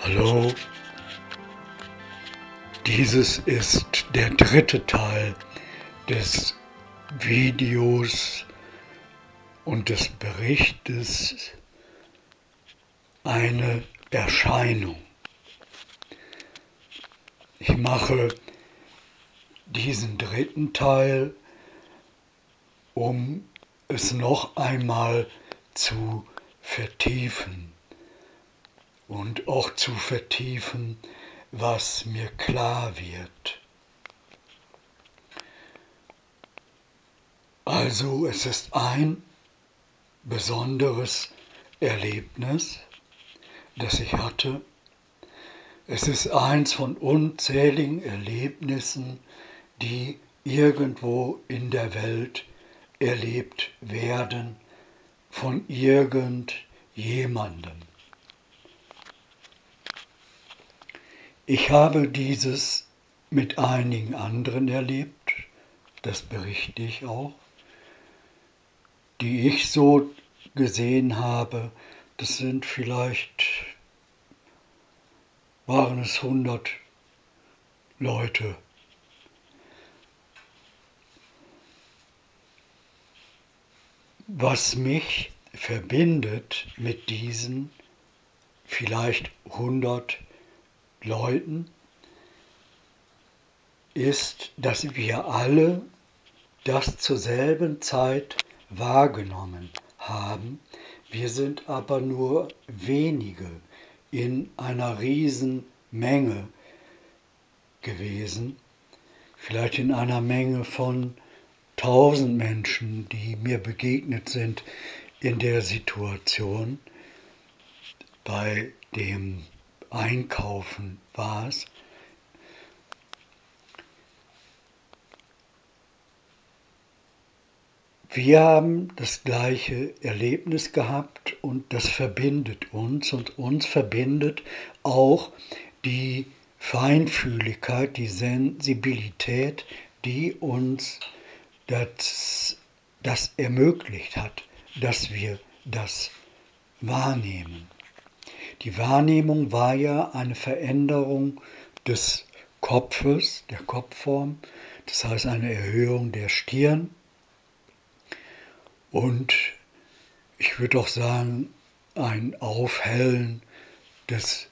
Hallo, dieses ist der dritte Teil des Videos und des Berichtes Eine Erscheinung. Ich mache diesen dritten Teil, um es noch einmal zu vertiefen und auch zu vertiefen, was mir klar wird. Also es ist ein besonderes Erlebnis, das ich hatte. Es ist eins von unzähligen Erlebnissen, die irgendwo in der Welt erlebt werden von irgendjemandem. Ich habe dieses mit einigen anderen erlebt, das berichte ich auch, die ich so gesehen habe. Das sind vielleicht, waren es 100 Leute. Was mich verbindet mit diesen vielleicht 100 Leuten, ist, dass wir alle das zur selben Zeit wahrgenommen haben. Wir sind aber nur wenige in einer riesen Menge gewesen, vielleicht in einer Menge von 1000 Menschen, die mir begegnet sind in der Situation. Bei dem Einkaufen war es. Wir haben das gleiche Erlebnis gehabt und das verbindet uns und uns verbindet auch die Feinfühligkeit, die Sensibilität, die uns das ermöglicht hat, dass wir das wahrnehmen. Die Wahrnehmung war ja eine Veränderung des Kopfes, der Kopfform, das heißt eine Erhöhung der Stirn und ich würde auch sagen, ein Aufhellen des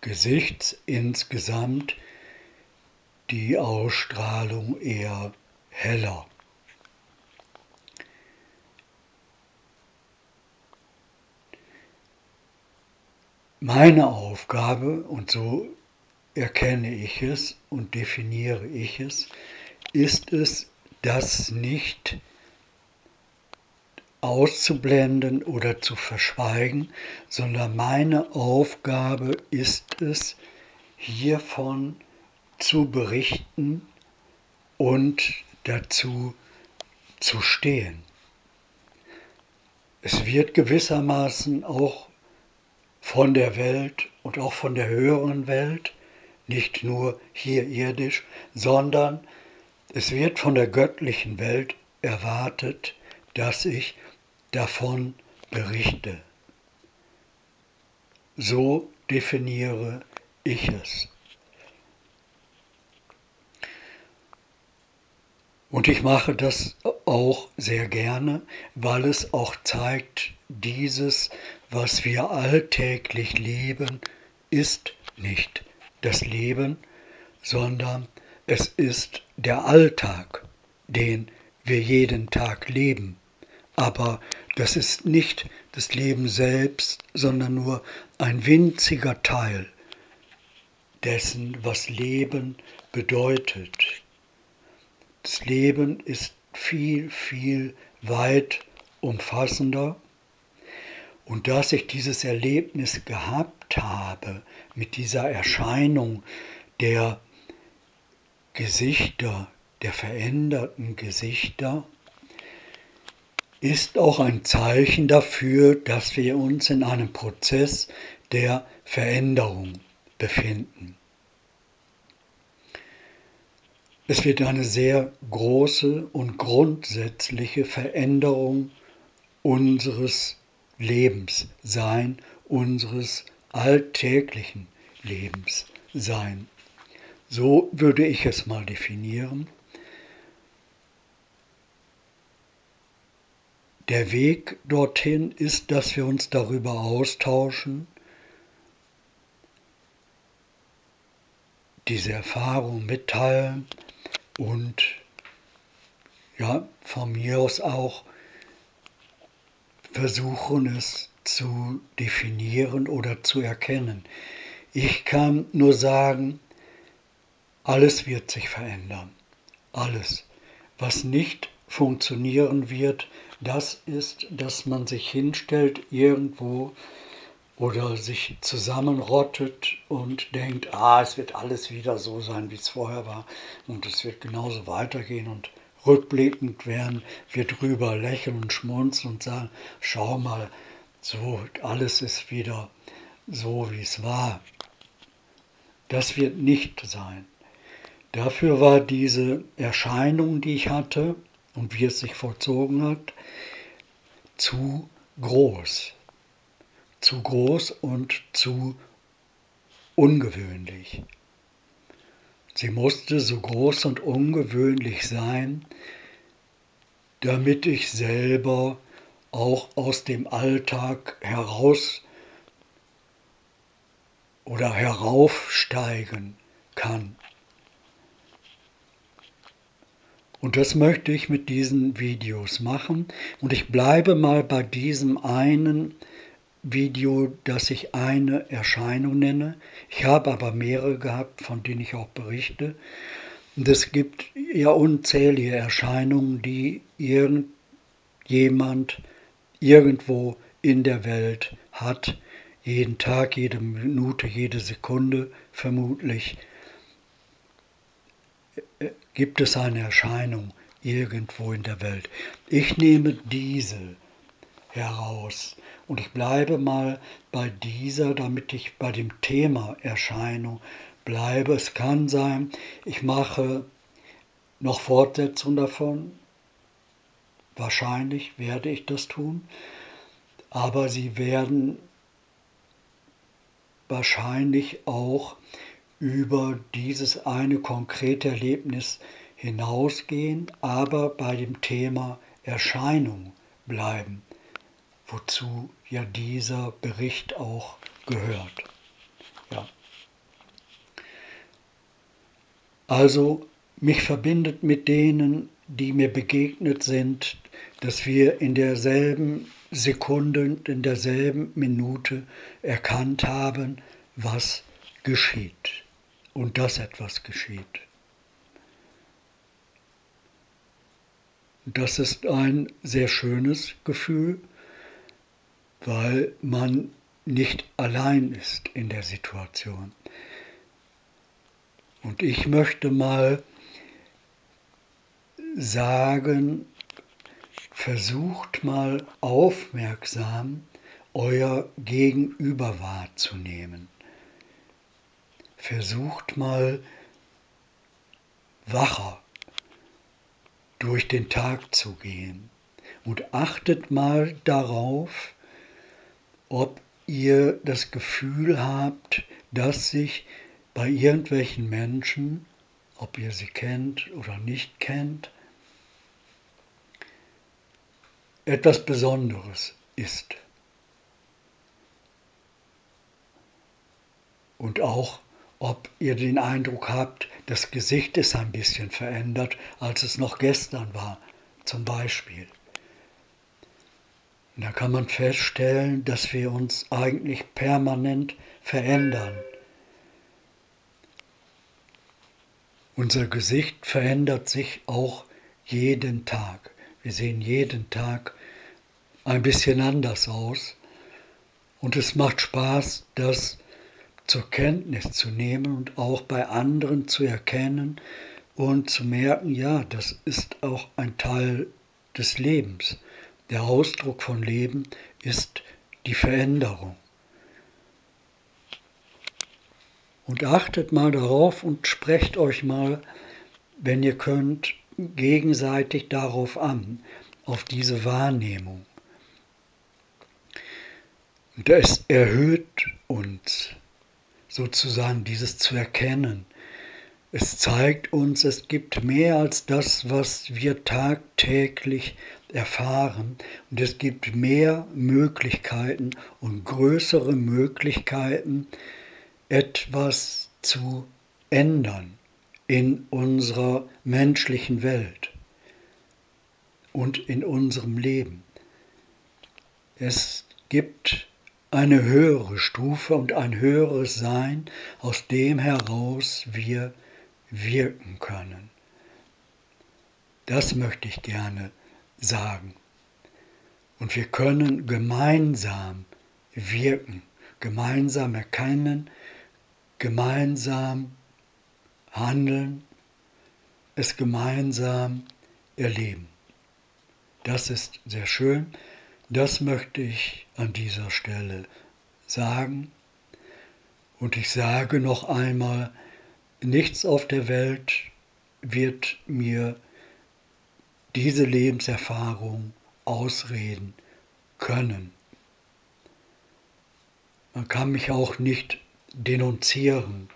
Gesichts insgesamt, die Ausstrahlung eher heller. Meine Aufgabe, und so erkenne ich es und definiere ich es, ist es, das nicht auszublenden oder zu verschweigen, sondern meine Aufgabe ist es, hiervon zu berichten und dazu zu stehen. Es wird gewissermaßen auch von der Welt und auch von der höheren Welt, nicht nur hier irdisch, sondern es wird von der göttlichen Welt erwartet, dass ich davon berichte. So definiere ich es. Und ich mache das auch sehr gerne, weil es auch zeigt, dieses, was wir alltäglich leben, ist nicht das Leben, sondern es ist der Alltag, den wir jeden Tag leben. Aber das ist nicht das Leben selbst, sondern nur ein winziger Teil dessen, was Leben bedeutet. Das Leben ist viel, viel weit umfassender. Und dass ich dieses Erlebnis gehabt habe mit dieser Erscheinung der Gesichter, der veränderten Gesichter, ist auch ein Zeichen dafür, dass wir uns in einem Prozess der Veränderung befinden. Es wird eine sehr große und grundsätzliche Veränderung unseres Lebens sein, unseres alltäglichen Lebens sein. So würde ich es mal definieren. Der Weg dorthin ist, dass wir uns darüber austauschen, diese Erfahrung mitteilen und ja, von mir aus auch versuchen es zu definieren oder zu erkennen. Ich kann nur sagen, alles wird sich verändern. Alles. Was nicht funktionieren wird, das ist, dass man sich hinstellt irgendwo oder sich zusammenrottet und denkt, es wird alles wieder so sein, wie es vorher war und es wird genauso weitergehen und rückblickend werden wir drüber lächeln und schmunzeln und sagen, schau mal, so, alles ist wieder so, wie es war. Das wird nicht sein. Dafür war diese Erscheinung, die ich hatte und wie es sich vollzogen hat, zu groß. Zu groß und zu ungewöhnlich. Sie musste so groß und ungewöhnlich sein, damit ich selber auch aus dem Alltag heraus oder heraufsteigen kann. Und das möchte ich mit diesen Videos machen. Und ich bleibe mal bei diesem einen Video, das ich eine Erscheinung nenne. Ich habe aber mehrere gehabt, von denen ich auch berichte. Und es gibt ja unzählige Erscheinungen, die irgendjemand irgendwo in der Welt hat. Jeden Tag, jede Minute, jede Sekunde vermutlich gibt es eine Erscheinung irgendwo in der Welt. Ich nehme diese heraus und ich bleibe mal bei dieser, damit ich bei dem Thema Erscheinung bleibe. Es kann sein, ich mache noch Fortsetzung davon. Wahrscheinlich werde ich das tun, aber sie werden wahrscheinlich auch über dieses eine konkrete Erlebnis hinausgehen, aber bei dem Thema Erscheinung bleiben, wozu ja dieser Bericht auch gehört. Ja. Also mich verbindet mit denen, die mir begegnet sind, dass wir in derselben Sekunde, in derselben Minute erkannt haben, was geschieht und dass etwas geschieht. Das ist ein sehr schönes Gefühl, weil man nicht allein ist in der Situation. Und ich möchte mal sagen, versucht mal aufmerksam euer Gegenüber wahrzunehmen. Versucht mal wacher durch den Tag zu gehen und achtet mal darauf, ob ihr das Gefühl habt, dass sich bei irgendwelchen Menschen, ob ihr sie kennt oder nicht kennt, etwas Besonderes ist. Und auch, ob ihr den Eindruck habt, das Gesicht ist ein bisschen verändert, als es noch gestern war, zum Beispiel. Und da kann man feststellen, dass wir uns eigentlich permanent verändern. Unser Gesicht verändert sich auch jeden Tag. Wir sehen jeden Tag ein bisschen anders aus. Und es macht Spaß, das zur Kenntnis zu nehmen und auch bei anderen zu erkennen und zu merken, ja, das ist auch ein Teil des Lebens. Der Ausdruck von Leben ist die Veränderung. Und achtet mal darauf und sprecht euch mal, wenn ihr könnt, gegenseitig darauf an, auf diese Wahrnehmung. Und es erhöht uns sozusagen dieses zu erkennen. Es zeigt uns, es gibt mehr als das, was wir tagtäglich erfahren. Und es gibt mehr Möglichkeiten und größere Möglichkeiten, etwas zu ändern in unserer menschlichen Welt und in unserem Leben. Es gibt eine höhere Stufe und ein höheres Sein, aus dem heraus wir wirken können. Das möchte ich gerne sagen. Und wir können gemeinsam wirken, gemeinsam erkennen, gemeinsam handeln, es gemeinsam erleben. Das ist sehr schön. Das möchte ich an dieser Stelle sagen. Und ich sage noch einmal, nichts auf der Welt wird mir diese Lebenserfahrung ausreden können. Man kann mich auch nicht denunzieren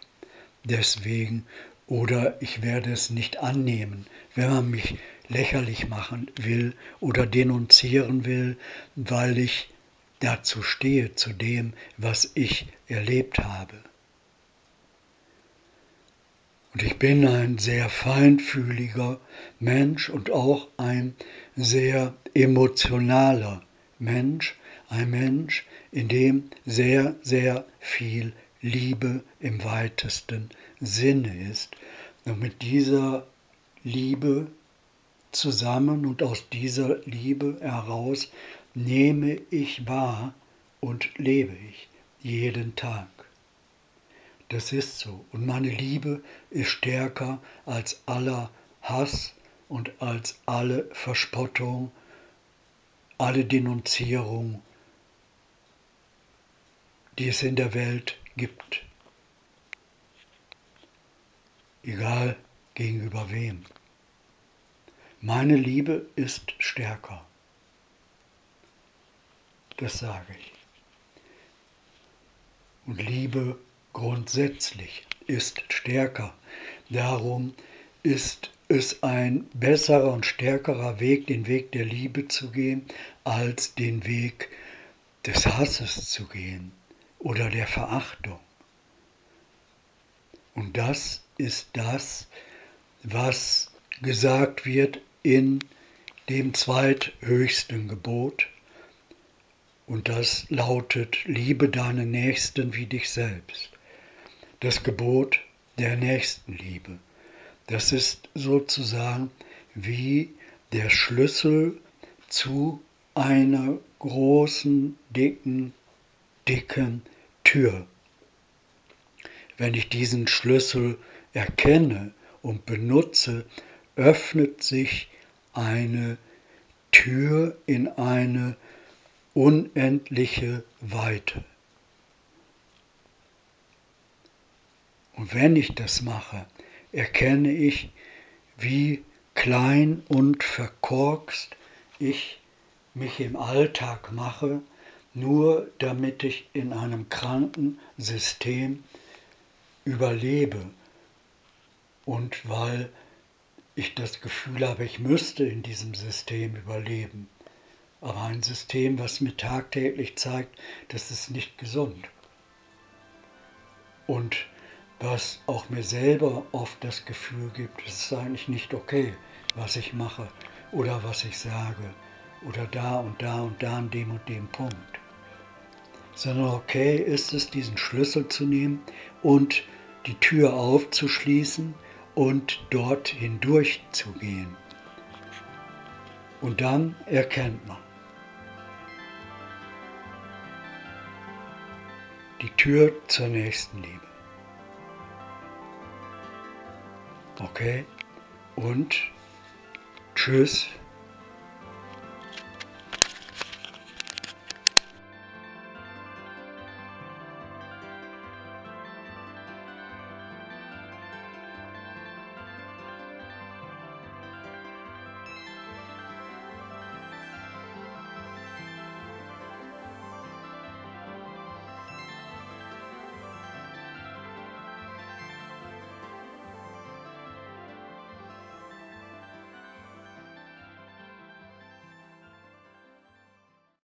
deswegen oder ich werde es nicht annehmen, wenn man mich lächerlich machen will oder denunzieren will, weil ich dazu stehe, zu dem, was ich erlebt habe. Und ich bin ein sehr feinfühliger Mensch und auch ein sehr emotionaler Mensch, ein Mensch, in dem sehr, sehr viel Liebe im weitesten Sinne ist. Und mit dieser Liebe zusammen und aus dieser Liebe heraus nehme ich wahr und lebe ich jeden Tag. Das ist so. Und meine Liebe ist stärker als aller Hass und als alle Verspottung, alle Denunzierung, die es in der Welt gibt. Egal gegenüber wem. Meine Liebe ist stärker. Das sage ich. Und Liebe grundsätzlich ist stärker. Darum ist es ein besserer und stärkerer Weg, den Weg der Liebe zu gehen, als den Weg des Hasses zu gehen oder der Verachtung. Und das ist das, was gesagt wird in dem zweithöchsten Gebot. Und das lautet, liebe deinen Nächsten wie dich selbst. Das Gebot der Nächstenliebe. Das ist sozusagen wie der Schlüssel zu einer großen, dicken Tür. Wenn ich diesen Schlüssel erkenne und benutze, öffnet sich eine Tür in eine unendliche Weite. Und wenn ich das mache, erkenne ich, wie klein und verkorkst ich mich im Alltag mache, nur damit ich in einem kranken System überlebe und weil ich das Gefühl habe, ich müsste in diesem System überleben. Aber ein System, was mir tagtäglich zeigt, das ist nicht gesund. Und was auch mir selber oft das Gefühl gibt, es ist eigentlich nicht okay, was ich mache oder was ich sage oder da und da und da an dem und dem Punkt. Sondern okay ist es, diesen Schlüssel zu nehmen und die Tür aufzuschließen und dort hindurch zu gehen. Und dann erkennt man. Die Tür zur Nächstenliebe. Okay? Und tschüss.